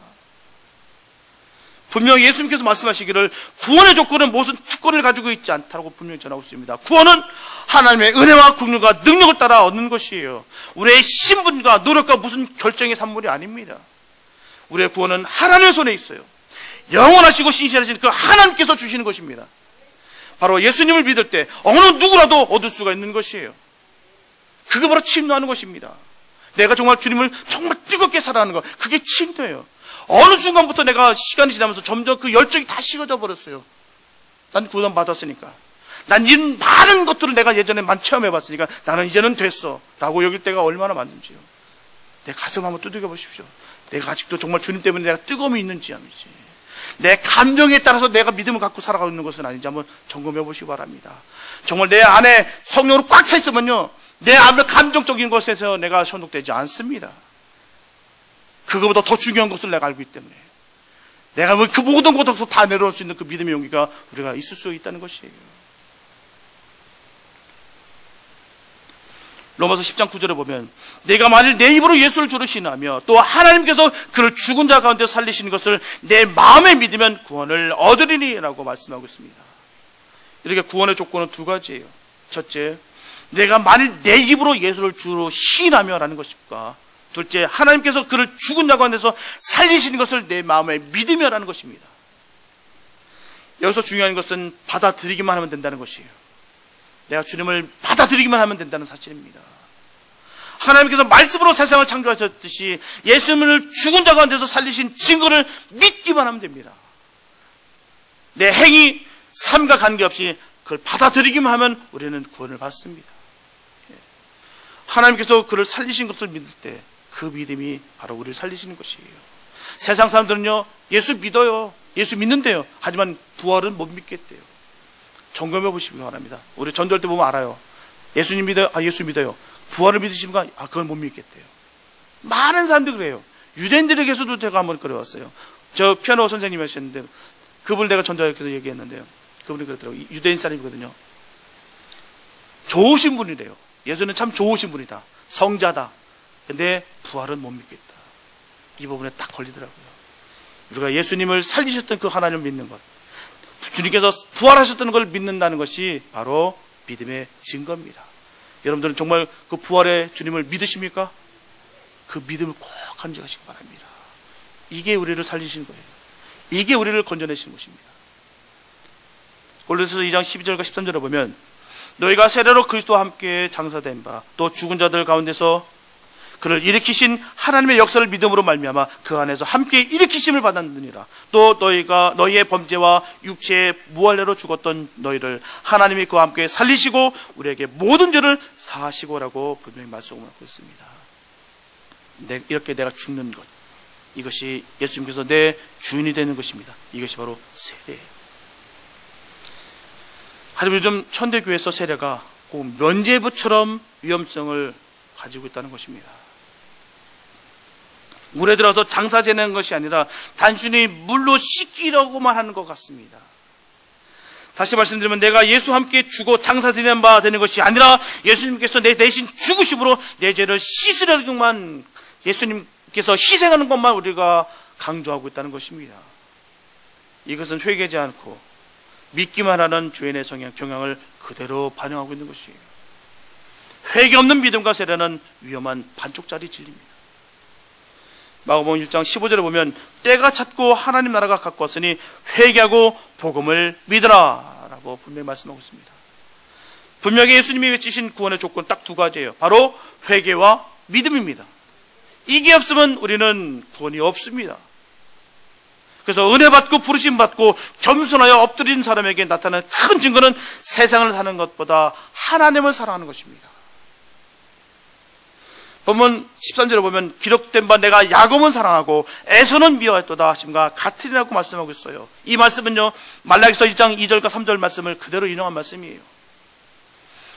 분명히 예수님께서 말씀하시기를 구원의 조건은 무슨 특권을 가지고 있지 않다고 분명히 전하고 있습니다. 구원은 하나님의 은혜와 국률과 능력을 따라 얻는 것이에요. 우리의 신분과 노력과 무슨 결정의 산물이 아닙니다. 우리의 구원은 하나님의 손에 있어요. 영원하시고 신실하신 그 하나님께서 주시는 것입니다. 바로 예수님을 믿을 때 어느 누구라도 얻을 수가 있는 것이에요. 그게 바로 침노하는 것입니다. 내가 정말 주님을 정말 뜨겁게 사랑하는 것, 그게 침노예요. 어느 순간부터 내가 시간이 지나면서 점점 그 열정이 다 식어져 버렸어요. 난 구원 받았으니까, 난 이 많은 것들을 내가 예전에 많이 체험해봤으니까 나는 이제는 됐어 라고 여길 때가 얼마나 많은지요. 내 가슴 한번 두들겨 보십시오. 내가 아직도 정말 주님 때문에 내가 뜨거움이 있는지 아닌지, 내 감정에 따라서 내가 믿음을 갖고 살아가고 있는 것은 아닌지 한번 점검해 보시기 바랍니다. 정말 내 안에 성령으로 꽉 차 있으면요, 내 안에 감정적인 것에서 내가 현혹되지 않습니다. 그거보다 더 중요한 것을 내가 알고 있기 때문에 내가 그 모든 것을 다 내려놓을 수 있는 그 믿음의 용기가 우리가 있을 수 있다는 것이에요. 로마서 10장 9절에 보면, 내가 만일 내 입으로 예수를 주로 신하며 또 하나님께서 그를 죽은 자 가운데 살리시는 것을 내 마음에 믿으면 구원을 얻으리니 라고 말씀하고 있습니다. 이렇게 구원의 조건은 두 가지예요. 첫째, 내가 만일 내 입으로 예수를 주로 신하며 라는 것입니다. 둘째, 하나님께서 그를 죽은 자 가운데서 살리시는 것을 내 마음에 믿으며라는 것입니다. 여기서 중요한 것은 받아들이기만 하면 된다는 것이에요. 내가 주님을 받아들이기만 하면 된다는 사실입니다. 하나님께서 말씀으로 세상을 창조하셨듯이 예수님을 죽은 자 가운데서 살리신 증거를 믿기만 하면 됩니다. 내 행위, 삶과 관계없이 그걸 받아들이기만 하면 우리는 구원을 받습니다. 하나님께서 그를 살리신 것을 믿을 때 그 믿음이 바로 우리를 살리시는 것이에요. 세상 사람들은요, 예수 믿어요. 예수 믿는데요. 하지만 부활은 못 믿겠대요. 점검해 보시기 바랍니다. 우리 전도할 때 보면 알아요. 예수님 믿어요? 아, 예수 믿어요. 부활을 믿으십니까? 아, 그건 못 믿겠대요. 많은 사람들이 그래요. 유대인들에게서도 제가 한번 그래왔어요. 저 피아노 선생님이 하셨는데 그분을 내가 전도하면서 얘기했는데요. 그분이 그러더라고요. 유대인 사람이거든요. 좋으신 분이래요. 예수는 참 좋으신 분이다. 성자다. 근데 부활은 못 믿겠다. 이 부분에 딱 걸리더라고요. 우리가 예수님을 살리셨던 그 하나님을 믿는 것, 주님께서 부활하셨다는 걸 믿는다는 것이 바로 믿음의 증거입니다. 여러분들은 정말 그 부활의 주님을 믿으십니까? 그 믿음을 꼭 간직하시기 바랍니다. 이게 우리를 살리시는 거예요. 이게 우리를 건져내시는 것입니다. 골로새서 2장 12절과 13절을 보면 너희가 세례로 그리스도와 함께 장사된 바 또 죽은 자들 가운데서 그를 일으키신 하나님의 역사를 믿음으로 말미암아 그 안에서 함께 일으키심을 받았느니라. 또 너희가 너희의 범죄와 육체의 무할례로 죽었던 너희를 하나님이 그와 함께 살리시고 우리에게 모든 죄를 사하시고라고 분명히 말씀하고 있습니다. 이렇게 내가 죽는 것, 이것이 예수님께서 내 주인이 되는 것입니다. 이것이 바로 세례예요. 하지만 요즘 천대교회에서 세례가 꼭 면죄부처럼 위험성을 가지고 있다는 것입니다. 물에 들어서 장사 지내는 것이 아니라 단순히 물로 씻기려고만 하는 것 같습니다. 다시 말씀드리면 내가 예수와 함께 죽어 장사 지내는 바 되는 것이 아니라 예수님께서 내 대신 죽으심으로 내 죄를 씻으려고만 예수님께서 희생하는 것만 우리가 강조하고 있다는 것입니다. 이것은 회개하지 않고 믿기만 하는 죄인의 성향, 경향을 그대로 반영하고 있는 것이에요. 회개 없는 믿음과 세례는 위험한 반쪽짜리 진리입니다. 마가복음 1장 15절에 보면 때가 찼고 하나님 나라가 가까웠으니 회개하고 복음을 믿으라 라고 분명히 말씀하고 있습니다. 분명히 예수님이 외치신 구원의 조건 딱 두 가지예요. 바로 회개와 믿음입니다. 이게 없으면 우리는 구원이 없습니다. 그래서 은혜 받고 부르심 받고 겸손하여 엎드린 사람에게 나타나는 큰 증거는 세상을 사는 것보다 하나님을 사랑하는 것입니다. 본문 13절에 보면 기록된 바 내가 야곱은 사랑하고 에서는 미워했도다 하심과 같으리라고 말씀하고 있어요. 이 말씀은요 말라기서 1장 2절과 3절 말씀을 그대로 인용한 말씀이에요.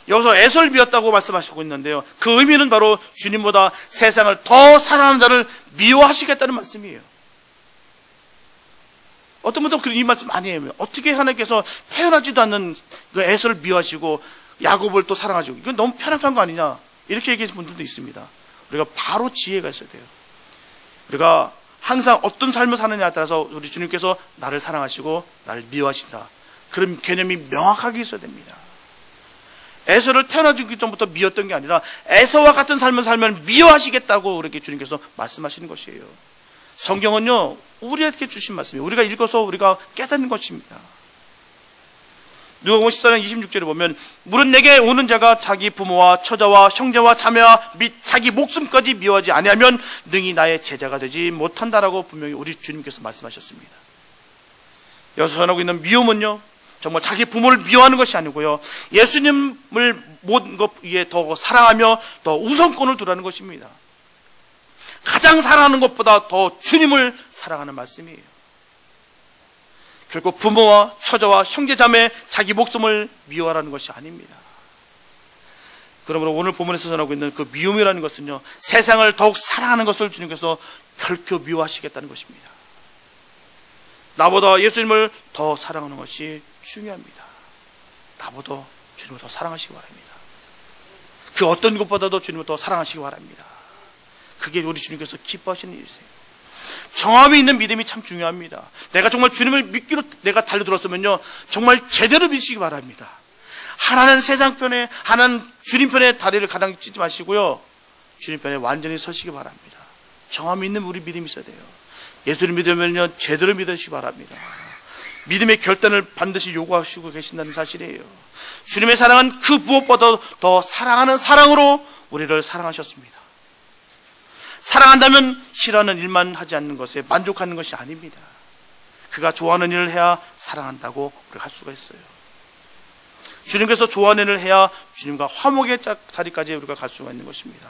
여기서 에서를 미웠다고 말씀하시고 있는데요, 그 의미는 바로 주님보다 세상을 더 사랑하는 자를 미워하시겠다는 말씀이에요. 어떤 분들은 이 말씀 많이 해요. 어떻게 하나님께서 태어나지도 않는 그 에서를 미워하시고 야곱을 또 사랑하시고, 이건 너무 편협한 거 아니냐, 이렇게 얘기하시는 분들도 있습니다. 우리가 바로 지혜가 있어야 돼요. 우리가 항상 어떤 삶을 사느냐에 따라서 우리 주님께서 나를 사랑하시고 나를 미워하신다, 그런 개념이 명확하게 있어야 됩니다. 에서를 태어나기 전부터 미웠던 게 아니라 에서와 같은 삶을 살면 미워하시겠다고 우리에게 주님께서 말씀하시는 것이에요. 성경은요 우리에게 주신 말씀이에요. 우리가 읽어서 우리가 깨닫는 것입니다. 누가복음 14장 26절에 보면 물은 내게 오는 자가 자기 부모와 처자와 형제와 자매와 및 자기 목숨까지 미워하지 아니하면 능히 나의 제자가 되지 못한다라고 분명히 우리 주님께서 말씀하셨습니다. 여기서 전하고 있는 미움은요 정말 자기 부모를 미워하는 것이 아니고요, 예수님을 모든 것 위에 더 사랑하며 더 우선권을 두라는 것입니다. 가장 사랑하는 것보다 더 주님을 사랑하는 말씀이에요. 결국 부모와 처자와 형제자매 자기 목숨을 미워하라는 것이 아닙니다. 그러므로 오늘 본문에서 전하고 있는 그 미움이라는 것은요 세상을 더욱 사랑하는 것을 주님께서 결코 미워하시겠다는 것입니다. 나보다 예수님을 더 사랑하는 것이 중요합니다. 나보다 주님을 더 사랑하시기 바랍니다. 그 어떤 것보다도 주님을 더 사랑하시기 바랍니다. 그게 우리 주님께서 기뻐하시는 일이세요. 정함이 있는 믿음이 참 중요합니다. 내가 정말 주님을 믿기로 내가 달려들었으면요 정말 제대로 믿으시기 바랍니다. 하나는 세상 편에, 하나는 주님 편에 다리를 가장 찢지 마시고요, 주님 편에 완전히 서시기 바랍니다. 정함 있는 우리 믿음이 있어야 돼요. 예수를 믿으면요 제대로 믿으시기 바랍니다. 믿음의 결단을 반드시 요구하시고 계신다는 사실이에요. 주님의 사랑은 그 무엇보다 더 사랑하는 사랑으로 우리를 사랑하셨습니다. 사랑한다면 싫어하는 일만 하지 않는 것에 만족하는 것이 아닙니다. 그가 좋아하는 일을 해야 사랑한다고 우리가 할 수가 있어요. 주님께서 좋아하는 일을 해야 주님과 화목의 자리까지 우리가 갈 수가 있는 것입니다.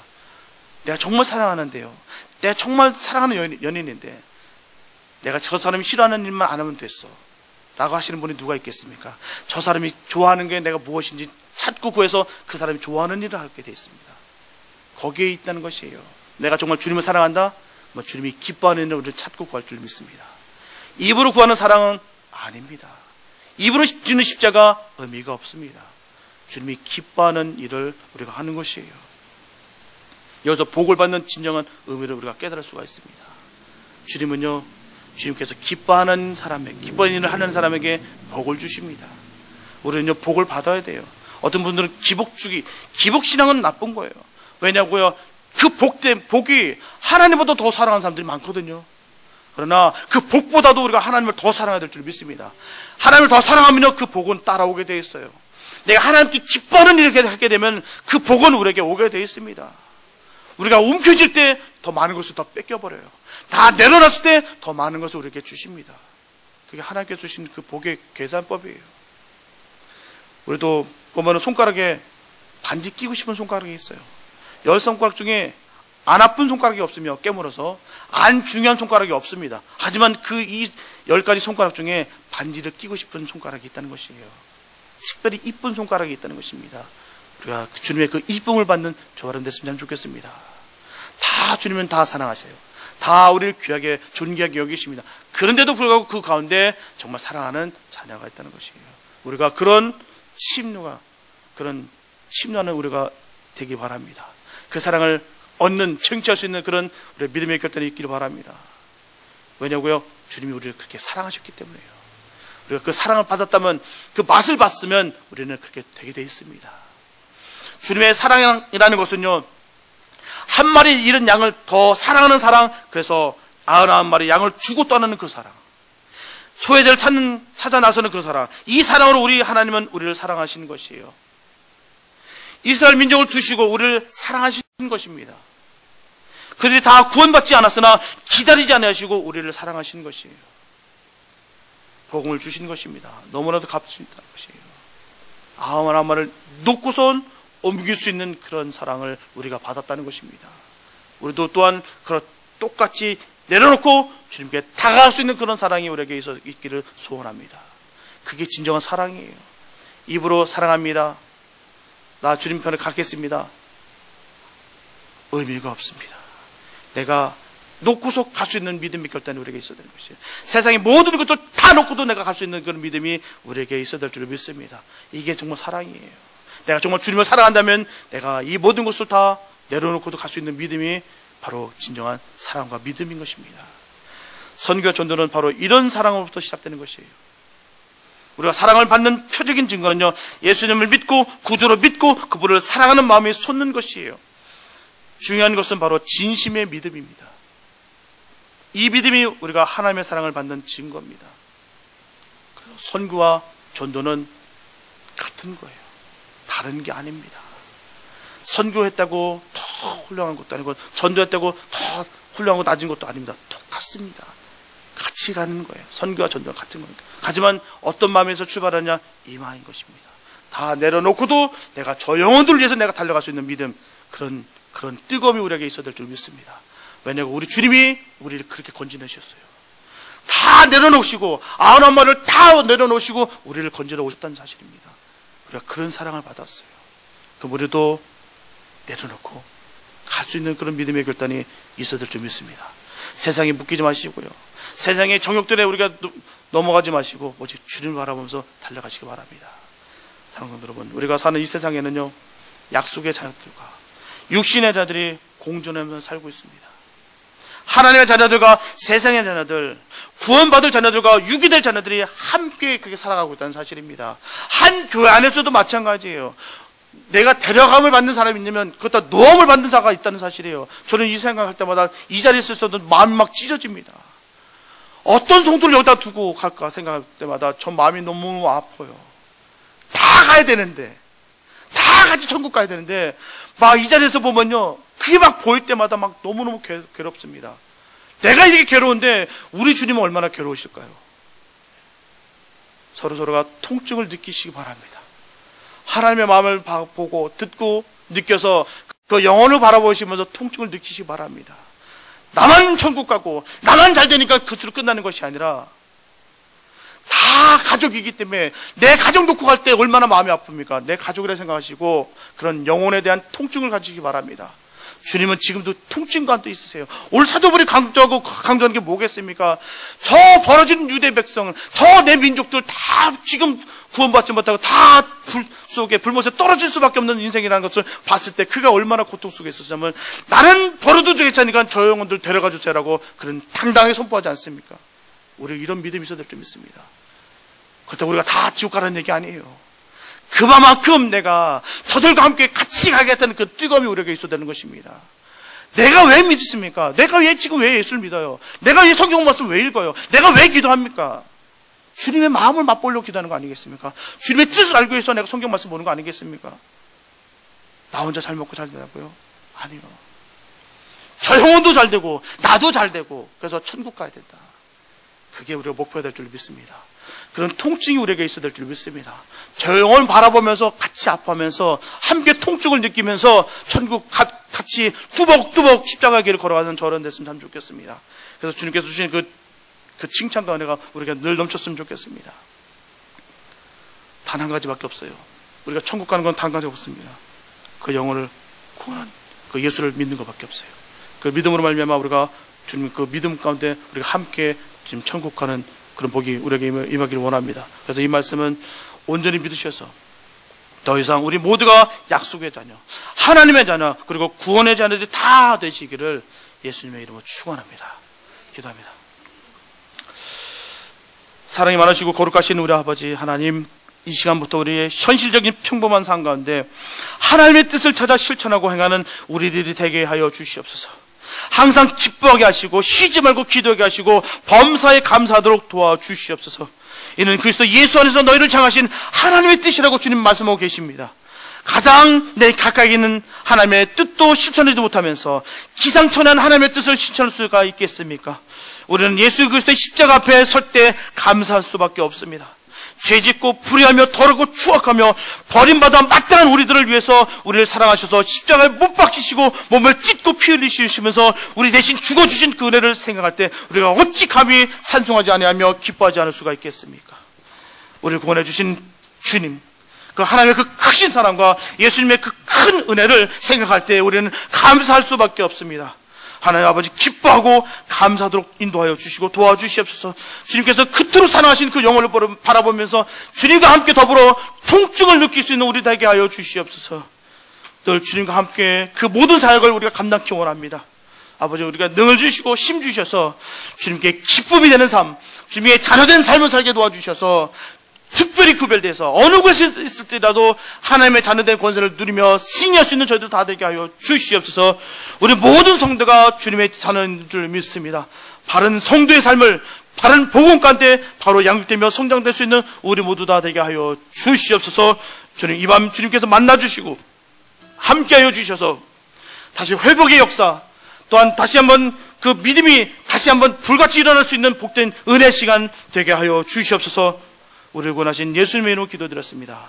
내가 정말 사랑하는데요, 내가 정말 사랑하는 연인인데 내가 저 사람이 싫어하는 일만 안 하면 됐어 라고 하시는 분이 누가 있겠습니까? 저 사람이 좋아하는 게 내가 무엇인지 찾고 구해서 그 사람이 좋아하는 일을 하게 되어 있습니다. 거기에 있다는 것이에요. 내가 정말 주님을 사랑한다? 주님이 기뻐하는 일을 우리를 찾고 구할 줄 믿습니다. 입으로 구하는 사랑은 아닙니다. 입으로 지는 십자가 의미가 없습니다. 주님이 기뻐하는 일을 우리가 하는 것이에요. 여기서 복을 받는 진정한 의미를 우리가 깨달을 수가 있습니다. 주님은요, 주님께서 기뻐하는 사람에게, 기뻐하는 일을 하는 사람에게 복을 주십니다. 우리는요 복을 받아야 돼요. 어떤 분들은 기복신앙은 나쁜 거예요. 왜냐고요? 그 복이 하나님보다 더 사랑하는 사람들이 많거든요. 그러나 그 복보다도 우리가 하나님을 더 사랑해야 될 줄 믿습니다. 하나님을 더 사랑하면요 그 복은 따라오게 되어 있어요. 내가 하나님께 기뻐하는 일을 하게 되면 그 복은 우리에게 오게 되어 있습니다. 우리가 움켜질 때 더 많은 것을 더 뺏겨버려요. 다 내려놨을 때 더 많은 것을 우리에게 주십니다. 그게 하나님께 주신 그 복의 계산법이에요. 우리도 보면 손가락에 반지 끼고 싶은 손가락이 있어요. 10손가락 중에 안 아픈 손가락이 없으며 깨물어서 안 중요한 손가락이 없습니다. 하지만 그 이 10가지 손가락 중에 반지를 끼고 싶은 손가락이 있다는 것이에요. 특별히 이쁜 손가락이 있다는 것입니다. 우리가 주님의 그 이쁨을 받는 저와 여러분 됐으면 좋겠습니다. 다 주님은 다 사랑하세요. 다 우리를 귀하게 존귀하게 여기십니다. 그런데도 불구하고 그 가운데 정말 사랑하는 자녀가 있다는 것이에요. 우리가 그런 침노하는 우리가 되기 바랍니다. 그 사랑을 얻는, 쟁취할 수 있는 그런 우리의 믿음의 결단이 있기를 바랍니다. 왜냐고요? 주님이 우리를 그렇게 사랑하셨기 때문에요. 우리가 그 사랑을 받았다면, 그 맛을 봤으면 우리는 그렇게 되게 되어 있습니다. 주님의 사랑이라는 것은요, 한 마리 잃은 양을 더 사랑하는 사랑, 그래서 99마리 양을 주고 떠나는 그 사랑, 소외자를 찾아 나서는 그 사랑, 이 사랑으로 우리 하나님은 우리를 사랑하시는 것이에요. 이스라엘 민족을 두시고 우리를 사랑하시는 것입니다. 그들이 다 구원받지 않았으나 기다리지 않으시고 우리를 사랑하시는 것이에요. 복음을 주신 것입니다. 너무나도 값진 것이에요. 아무나마를 놓고선 옮길 수 있는 그런 사랑을 우리가 받았다는 것입니다. 우리도 또한 그런 똑같이 내려놓고 주님께 다가갈 수 있는 그런 사랑이 우리에게 있기를 소원합니다. 그게 진정한 사랑이에요. 입으로 사랑합니다, 나 주님 편을 갖겠습니다, 의미가 없습니다. 내가 놓고서 갈 수 있는 믿음의 결단이 우리에게 있어야 되는 것이에요. 세상의 모든 것을 다 놓고도 내가 갈 수 있는 그런 믿음이 우리에게 있어야 될 줄 믿습니다. 이게 정말 사랑이에요. 내가 정말 주님을 사랑한다면 내가 이 모든 것을 다 내려놓고도 갈 수 있는 믿음이 바로 진정한 사랑과 믿음인 것입니다. 선교와 전도는 바로 이런 사랑으로부터 시작되는 것이에요. 우리가 사랑을 받는 표적인 증거는요, 예수님을 믿고 구주로 믿고 그분을 사랑하는 마음이 솟는 것이에요. 중요한 것은 바로 진심의 믿음입니다. 이 믿음이 우리가 하나님의 사랑을 받는 증거입니다. 선교와 전도는 같은 거예요. 다른 게 아닙니다. 선교했다고 더 훌륭한 것도 아니고 전도했다고 더 훌륭하고 낮은 것도 아닙니다. 똑같습니다. 같이 가는 거예요. 선교와 전도가 같은 겁니다. 하지만 어떤 마음에서 출발하냐? 이 마음인 것입니다. 다 내려놓고도 내가 저 영혼들을 위해서 내가 달려갈 수 있는 믿음, 그런 뜨거움이 우리에게 있어야 될 줄 믿습니다. 왜냐하면 우리 주님이 우리를 그렇게 건져내셨어요. 다 내려놓으시고, 99마리를 다 내려놓으시고 우리를 건져내 오셨다는 사실입니다. 우리가 그런 사랑을 받았어요. 그럼 우리도 내려놓고 갈 수 있는 그런 믿음의 결단이 있어야 될 줄 믿습니다. 세상에 묶이지 마시고요, 세상의 정욕들에 우리가 넘어가지 마시고 오직 주님을 바라보면서 달려가시기 바랍니다. 사랑하는 여러분, 우리가 사는 이 세상에는요, 약속의 자녀들과 육신의 자들이 공존하면서 살고 있습니다. 하나님의 자녀들과 세상의 자녀들, 구원받을 자녀들과 유기될 자녀들이 함께 그렇게 살아가고 있다는 사실입니다. 한 교회 안에서도 마찬가지예요. 내가 데려감을 받는 사람이 있냐면 그것도 노함을 받는 자가 있다는 사실이에요. 저는 이 생각할 때마다 이 자리에 있어도 마음이 막 찢어집니다. 어떤 성도를 여기다 두고 갈까 생각할 때마다 저 마음이 너무 아파요. 다 가야 되는데, 다 같이 천국 가야 되는데 막 이 자리에서 보면요, 그게 막 보일 때마다 막 너무너무 괴롭습니다. 내가 이렇게 괴로운데 우리 주님은 얼마나 괴로우실까요? 서로가 통증을 느끼시기 바랍니다. 하나님의 마음을 보고 듣고 느껴서 그 영혼을 바라보시면서 통증을 느끼시기 바랍니다. 나만 천국 가고 나만 잘 되니까 그수로 끝나는 것이 아니라 다 가족이기 때문에 내 가족 놓고 갈 때 얼마나 마음이 아픕니까? 내 가족이라 생각하시고 그런 영혼에 대한 통증을 가지시기 바랍니다. 주님은 지금도 통증과 또 있으세요. 오늘 사도들이 강조하는 게 뭐겠습니까? 저 벌어진 유대 백성, 저 내 민족들 다 지금 구원받지 못하고 다 불 속에 불못에 떨어질 수밖에 없는 인생이라는 것을 봤을 때 그가 얼마나 고통 속에 있었냐면, 나는 벌어도 괜찮으니까 저 영혼들 데려가 주세요라고 그런 당당하게 선포하지 않습니까? 우리 이런 믿음이 있어야 될 줄 믿습니다. 그렇다고 우리가 다 지옥 가라는 얘기 아니에요. 그만큼 내가 저들과 함께 같이 가겠다는 그 뜨거움이 우리에게 있어야 되는 것입니다. 내가 왜 믿습니까? 내가 지금 왜 예수를 믿어요? 내가 왜 성경 말씀 왜 읽어요? 내가 왜 기도합니까? 주님의 마음을 맛보려고 기도하는 거 아니겠습니까? 주님의 뜻을 알기 위해서 내가 성경 말씀 보는 거 아니겠습니까? 나 혼자 잘 먹고 잘 되라고요? 아니요. 저 영혼도 잘 되고 나도 잘 되고 그래서 천국 가야 된다. 그게 우리가 목표가 될 줄 믿습니다. 그런 통증이 우리에게 있어야 될 줄 믿습니다. 저 영혼을 바라보면서 같이 아파하면서 함께 통증을 느끼면서 천국 같이 뚜벅뚜벅 십자가 길을 걸어가는 저런 됐으면 참 좋겠습니다. 그래서 주님께서 주신 그 칭찬과 은혜가 우리가 늘 넘쳤으면 좋겠습니다. 단 한 가지밖에 없어요. 우리가 천국 가는 건 단 한 가지 없습니다. 그 영혼을 구원한 그 예수를 믿는 것밖에 없어요. 그 믿음으로 말미암아 우리가 주님 그 믿음 가운데 우리가 함께 지금 천국 가는 그런 복이 우리에게 임하기를 원합니다. 그래서 이 말씀은 온전히 믿으셔서 더 이상 우리 모두가 약속의 자녀, 하나님의 자녀, 그리고 구원의 자녀들이 다 되시기를 예수님의 이름으로 축원합니다. 기도합니다. 사랑이 많으시고 거룩하신 우리 아버지 하나님, 이 시간부터 우리의 현실적인 평범한 삶 가운데 하나님의 뜻을 찾아 실천하고 행하는 우리들이 되게 하여 주시옵소서. 항상 기뻐하게 하시고 쉬지 말고 기도하게 하시고 범사에 감사하도록 도와주시옵소서. 이는 그리스도 예수 안에서 너희를 향하신 하나님의 뜻이라고 주님 말씀하고 계십니다. 가장 내 가까이 있는 하나님의 뜻도 실천하지 못하면서 기상천외한 하나님의 뜻을 실천할 수가 있겠습니까? 우리는 예수 그리스도의 십자가 앞에 설 때 감사할 수밖에 없습니다. 죄짓고 불의하며 더럽고 추악하며 버림받아 마땅한 우리들을 위해서 우리를 사랑하셔서 십자가에 못 박히시고 몸을 찢고 피 흘리시면서 우리 대신 죽어주신 그 은혜를 생각할 때 우리가 어찌 감히 찬송하지 아니하며 기뻐하지 않을 수가 있겠습니까? 우리를 구원해 주신 주님, 그 하나님의 그 크신 사랑과 예수님의 그 큰 은혜를 생각할 때 우리는 감사할 수밖에 없습니다. 하나님 아버지, 기뻐하고 감사하도록 인도하여 주시고 도와주시옵소서. 주님께서 그토록 사랑하신 그 영혼을 바라보면서 주님과 함께 더불어 통증을 느낄 수 있는 우리 되게 하여 주시옵소서. 늘 주님과 함께 그 모든 사역을 우리가 감당하기 원합니다. 아버지, 우리가 능을 주시고 힘 주셔서 주님께 기쁨이 되는 삶, 주님의 자녀된 삶을 살게 도와주셔서 특별히 구별돼서 어느 곳에 있을 때라도 하나님의 자녀된 권세를 누리며 승리할 수 있는 저희들 다 되게 하여 주시옵소서. 우리 모든 성도가 주님의 자녀인 줄 믿습니다. 바른 성도의 삶을 바른 복음 가운데 바로 양육되며 성장될 수 있는 우리 모두 다 되게 하여 주시옵소서. 주님, 이 밤 주님께서 만나주시고 함께하여 주셔서 다시 회복의 역사, 또한 다시 한번 그 믿음이 다시 한번 불같이 일어날 수 있는 복된 은혜 시간 되게 하여 주시옵소서. 우리를 구원하신 예수님의 이름으로 기도드렸습니다.